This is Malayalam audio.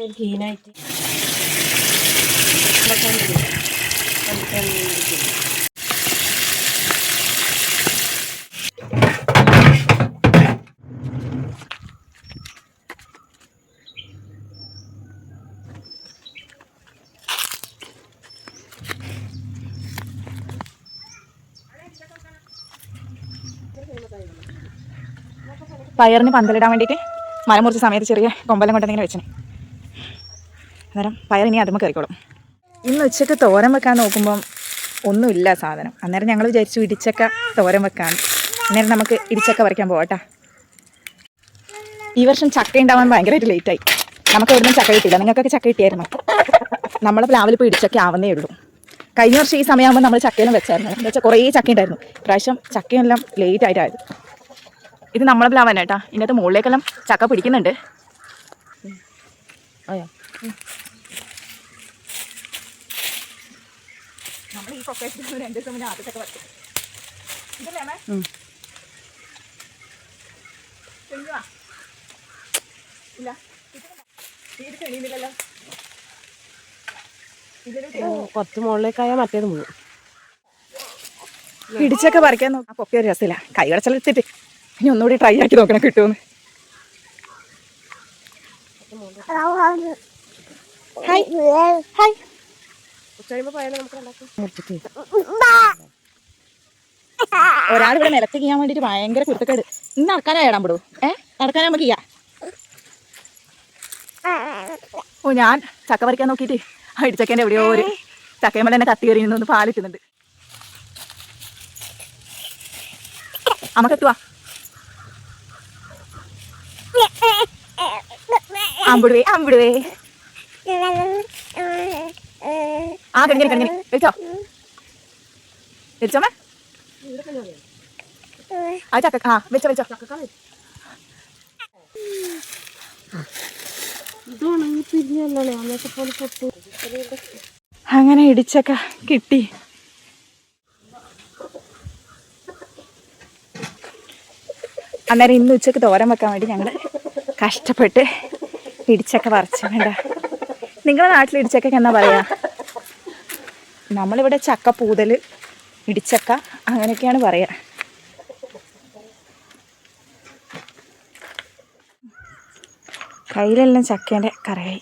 ക്ലീനായിട്ട് പയറിന് പന്തലിടാൻ വേണ്ടിയിട്ട് മരം മുറിച്ച സമയത്ത് ചെറിയ കൊമ്പെല്ലാം കൊണ്ടിങ്ങനെ വെച്ചു. അന്നേരം പയർ ഇനി അതുമ്പോൾ കയറിക്കോളും. ഇന്ന് ഉച്ചയ്ക്ക് തോരൻ വെക്കാൻ നോക്കുമ്പം ഒന്നുമില്ല സാധനം. അന്നേരം ഞങ്ങൾ വിചാരിച്ചു ഇടിച്ചക്ക തോരൻ വെക്കാൻ. അന്നേരം നമുക്ക് ഇടിച്ചക്ക പറിക്കാൻ പോകട്ടാ. ഈ വർഷം ചക്ക ഉണ്ടാവാൻ ഭയങ്കരമായിട്ട് ലേറ്റായി. നമുക്ക് എവിടുന്നും ചക്ക കിട്ടില്ല. നിങ്ങൾക്കൊക്കെ ചക്ക കിട്ടിയായിരുന്നു. നമ്മളെ പ്ലാവിൽ ഇപ്പോൾ ഇടിച്ചക്ക ആവുന്നേ ഉള്ളൂ. കഴിഞ്ഞ വർഷം ഈ സമയമാകുമ്പോൾ നമ്മൾ ചക്കയെല്ലാം വെച്ചായിരുന്നു. എന്താ വെച്ചാൽ കുറേ ചക്ക ഉണ്ടായിരുന്നു. ഇപ്രാവശ്യം ചക്കയെല്ലാം ലേറ്റ് ആയിട്ടായത്. ഇത് നമ്മളെ പ്ലാവൻ കേട്ടാ. ഇതിനകത്ത് മുകളിലേക്കെല്ലാം ചക്ക പിടിക്കുന്നുണ്ട്. നമ്മൾ ഈ കൊക്കയിൽ 2 ദിവസം മുന്നേ ആദ്യ ചക്ക പറിക്കും. ഇതല്ലേ ഇല്ല കുറച്ച് മുകളിലേക്കായാൽ മറ്റേത് മുഴുവൻ ഇടിച്ചൊക്കെ പറിക്കാൻ നോക്കാം. പൊക്കെ ഒരു രസമില്ല. കൈ കടച്ചെടുത്തിട്ട് ഇനി ഒന്നുകൂടി ട്രൈ ആക്കി നോക്കണം കിട്ടുമെന്ന്. Hi hi. ഒരാളിവിടെ നിലത്ത് ചെയ്യാൻ വേണ്ടിട്ട് ഭയങ്കര കുരുത്തക്കേട്. ഇന്ന് നടക്കാനാ ഇടാൻ പെടൂ. നടക്കാനാ നമുക്ക് ചെയ്യാം. ഓ ഞാൻ ചക്ക പറിക്കാൻ നോക്കിയിട്ട് ആ ഇടിച്ചക്കേൻ്റെ എവിടെയോ ഒരു ചക്കയമ്മ തന്നെ കത്തി കയറി നിന്ന് പാലിട്ടുന്നുണ്ട്. അമ്മക്കെത്തുവാ അമ്പിടുവേ അമ്പിടുവേ. ആ കണിങ്ങനെ കണിങ്ങനെ വെച്ചോ വെച്ചോമ്മ. ആ ചക്ക ആ വെച്ചോ വെച്ചോ. അങ്ങനെ ഇടിച്ചക്ക കിട്ടി. അന്നേരം ഇന്ന് ഉച്ചക്ക് തോരൻ വെക്കാൻ വേണ്ടി ഞങ്ങൾ കഷ്ടപ്പെട്ട് ഇടിച്ചക്ക പറിച്ചു. വേണ്ട, നിങ്ങളുടെ നാട്ടിൽ ഇടിച്ചക്ക എന്നാ പറയാ? നമ്മളിവിടെ ചക്ക പൂതൽ, ഇടിച്ചക്ക അങ്ങനെയൊക്കെയാണ് പറയുക. കയ്യിലെല്ലാം ചക്കേൻ്റെ കറയായി.